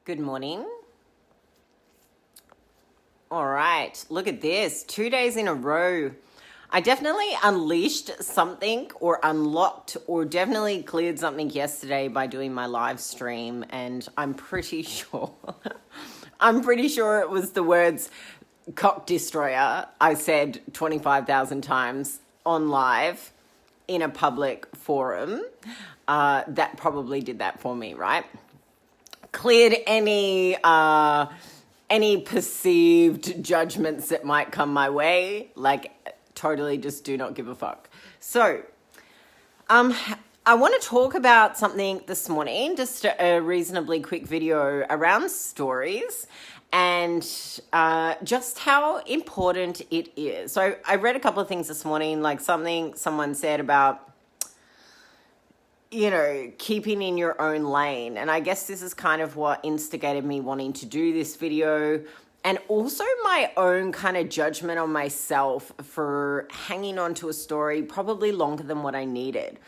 Good morning. All right, look at this. 2 days in a row. I definitely unleashed something or unlocked or definitely cleared something yesterday by doing my live stream, and I'm pretty sure it was the words cock destroyer I said 25,000 times on live in a public forum. That probably did that for me, right? Cleared any perceived judgments that might come my way. Like, totally just do not give a fuck. So, I want to talk about something this morning, just a reasonably quick video around stories and just how important it is. So I read a couple of things this morning, like something someone said about, keeping in your own lane. And I guess this is kind of what instigated me wanting to do this video, and also my own kind of judgment on myself for hanging on to a story probably longer than what I needed.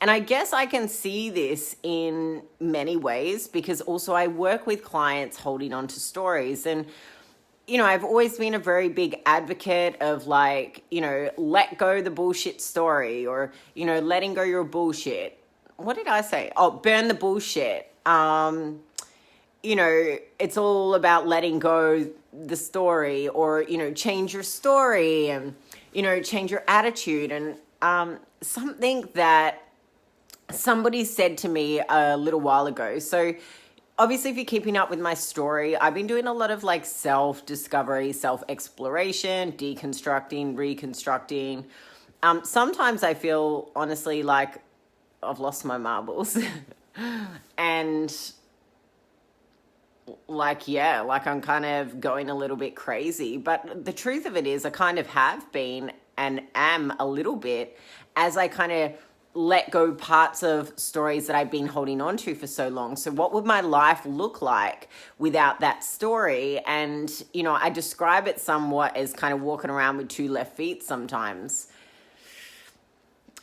And I guess I can see this in many ways because also I work with clients holding on to stories. And I've always been a very big advocate of let go the bullshit story, or, letting go your bullshit. What did I say? Oh, burn the bullshit. It's all about letting go the story, or, change your story and, change your attitude. And something that somebody said to me a little while ago. So obviously, if you're keeping up with my story, I've been doing a lot of self-discovery, self-exploration, deconstructing, reconstructing. Sometimes I feel honestly like I've lost my marbles and I'm kind of going a little bit crazy. But the truth of it is I kind of have been and am a little bit, as I kind of let go parts of stories that I've been holding on to for so long. So what would my life look like without that story? And, I describe it somewhat as kind of walking around with two left feet sometimes.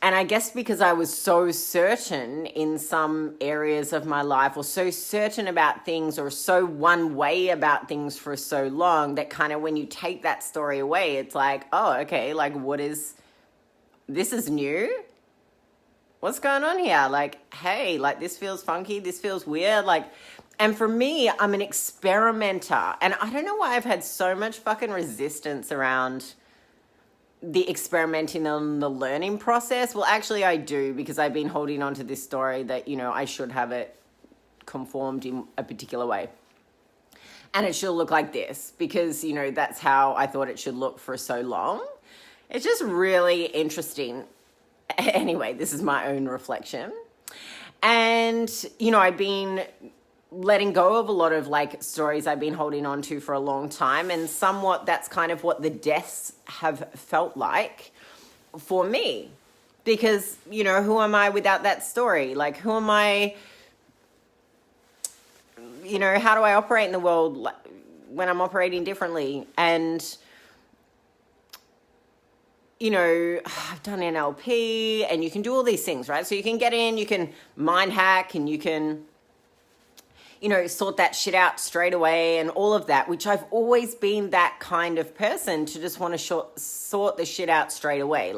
And I guess because I was so certain in some areas of my life, or so certain about things, or so one way about things for so long, that kind of when you take that story away, it's like, oh, okay, this is new? What's going on here? Hey, this feels funky. This feels weird. And for me, I'm an experimenter. And I don't know why I've had so much fucking resistance around the experimenting and the learning process. Well, actually I do, because I've been holding on to this story that, I should have it conformed in a particular way. And it should look like this because, that's how I thought it should look for so long. It's just really interesting. Anyway, this is my own reflection. And, I've been letting go of a lot of stories I've been holding on to for a long time. And somewhat that's kind of what the deaths have felt like for me. Because, who am I without that story? Who am I, how do I operate in the world when I'm operating differently? And I've done NLP, and you can do all these things, right? So you can get in, you can mind hack, and you can, sort that shit out straight away and all of that, which I've always been that kind of person to just want to sort the shit out straight away.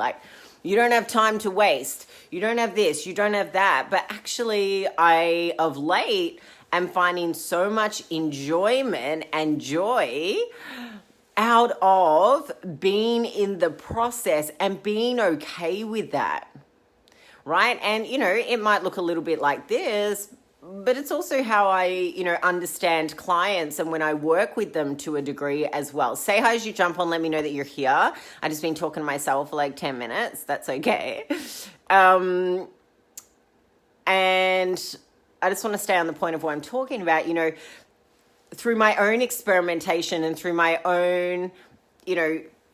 You don't have time to waste. You don't have this, you don't have that. But actually, I, of late, am finding so much enjoyment and joy out of being in the process and being okay with that, right? And, it might look a little bit like this, but it's also how I, understand clients and when I work with them to a degree as well. Say hi as you jump on, let me know that you're here. I've just been talking to myself for 10 minutes. That's okay. And I just want to stay on the point of what I'm talking about, through my own experimentation and through my own,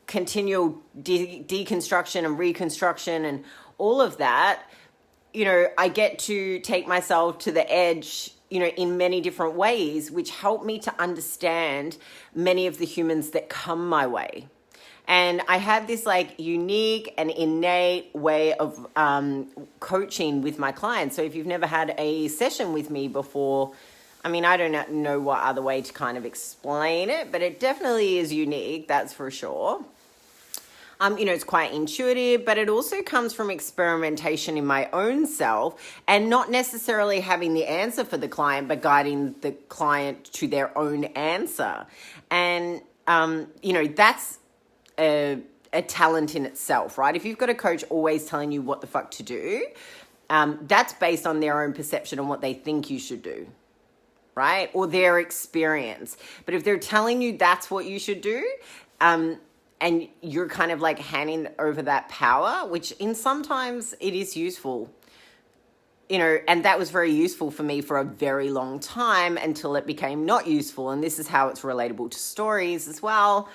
continual deconstruction and reconstruction and all of that, I get to take myself to the edge, in many different ways, which help me to understand many of the humans that come my way. And I have this unique and innate way of coaching with my clients. So if you've never had a session with me before, I mean, I don't know what other way to kind of explain it, but it definitely is unique, that's for sure. It's quite intuitive, but it also comes from experimentation in my own self and not necessarily having the answer for the client, but guiding the client to their own answer. And, that's a talent in itself, right? If you've got a coach always telling you what the fuck to do, that's based on their own perception and what they think you should do, right? Or their experience. But if they're telling you that's what you should do, and you're kind of like handing over that power, which in sometimes it is useful, and that was very useful for me for a very long time until it became not useful. And this is how it's relatable to stories as well,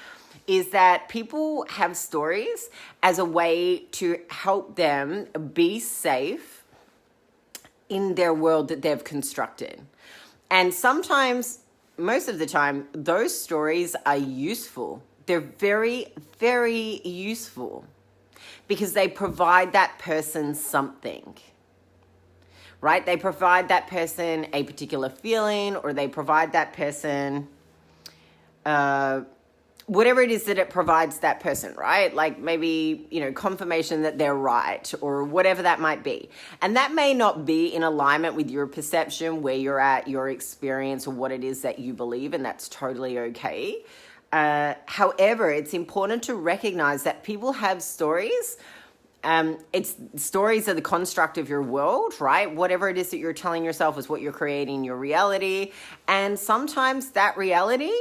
is that people have stories as a way to help them be safe in their world that they've constructed. And sometimes, most of the time, those stories are useful. They're very, very useful because they provide that person something, right? They provide that person a particular feeling, or they provide that person whatever it is that it provides that person, right? Like maybe, confirmation that they're right or whatever that might be. And that may not be in alignment with your perception, where you're at, your experience, or what it is that you believe, and that's totally okay. However, it's important to recognize that people have stories. Stories are the construct of your world, right? Whatever it is that you're telling yourself is what you're creating your reality. And sometimes that reality,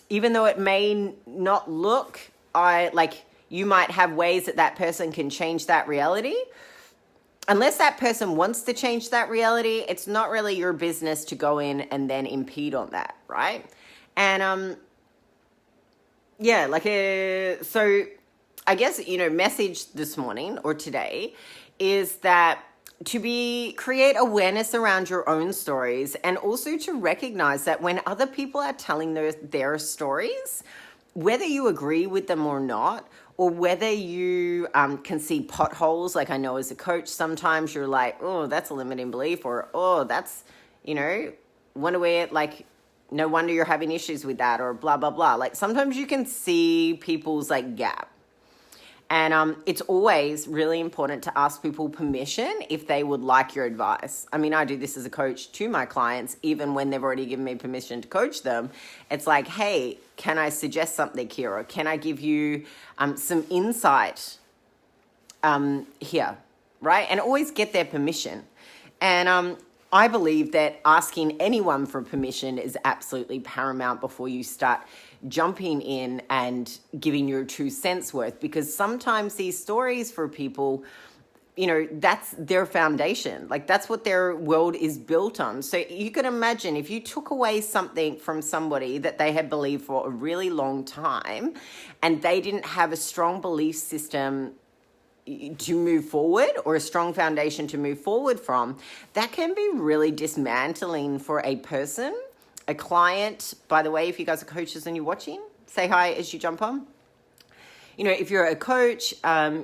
even though it may not look like you might have ways that person can change that reality, unless that person wants to change that reality, it's not really your business to go in and then impede on that, right? And so I guess, message this morning or today is that to create awareness around your own stories, and also to recognize that when other people are telling their stories, whether you agree with them or not, or whether you can see potholes, like I know as a coach, sometimes you're like, oh, that's a limiting belief, or, oh, that's, no wonder you're having issues with that, or blah, blah, blah. Like sometimes you can see people's gap. And it's always really important to ask people permission if they would like your advice. I mean, I do this as a coach to my clients, even when they've already given me permission to coach them. It's like, hey, can I suggest something here? Or can I give you some insight here, right? And always get their permission. And I believe that asking anyone for permission is absolutely paramount before you start jumping in and giving your 2 cents worth, because sometimes these stories for people, that's their foundation. Like that's what their world is built on. So you can imagine if you took away something from somebody that they had believed for a really long time, and they didn't have a strong belief system to move forward, or a strong foundation to move forward from, that can be really dismantling for a person, a client. By the way, if you guys are coaches and you're watching, say hi as you jump on. If you're a coach,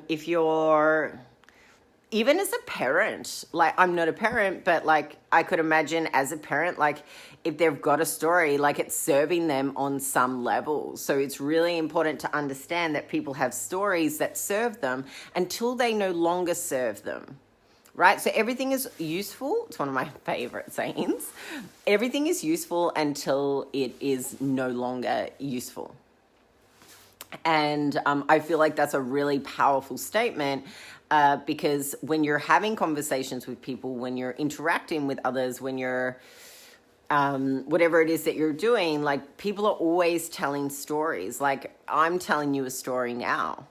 if you're even as a parent, like I'm not a parent, but like I could imagine as a parent, like if they've got a story, like it's serving them on some level. So it's really important to understand that people have stories that serve them until they no longer serve them, right? So everything is useful. It's one of my favorite sayings. Everything is useful until it is no longer useful. And I feel like that's a really powerful statement, because when you're having conversations with people, when you're interacting with others, when you're whatever it is that you're doing, like people are always telling stories. Like I'm telling you a story now,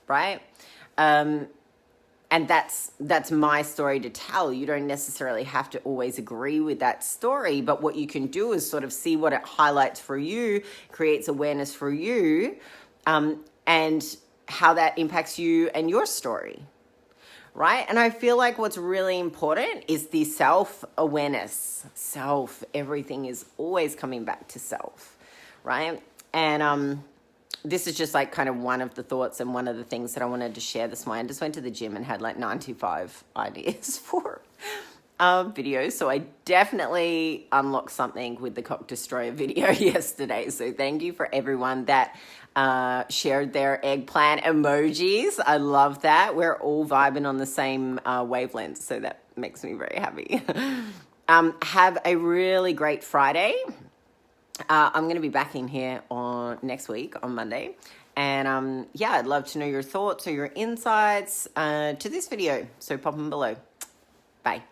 right? And that's my story to tell. You don't necessarily have to always agree with that story, but what you can do is sort of see what it highlights for you, creates awareness for you, and how that impacts you and your story, right? And I feel like what's really important is the self-awareness. Everything is always coming back to self, right? And this is just like kind of one of the thoughts and one of the things that I wanted to share this morning. I just went to the gym and had like 95 ideas for videos. So I definitely unlocked something with the Cock Destroyer video yesterday. So thank you for everyone that shared their eggplant emojis. I love that. We're all vibing on the same wavelength. So that makes me very happy. Have a really great Friday. I'm going to be back in here on next week on Monday. And yeah, I'd love to know your thoughts or your insights to this video. So pop them below. Bye.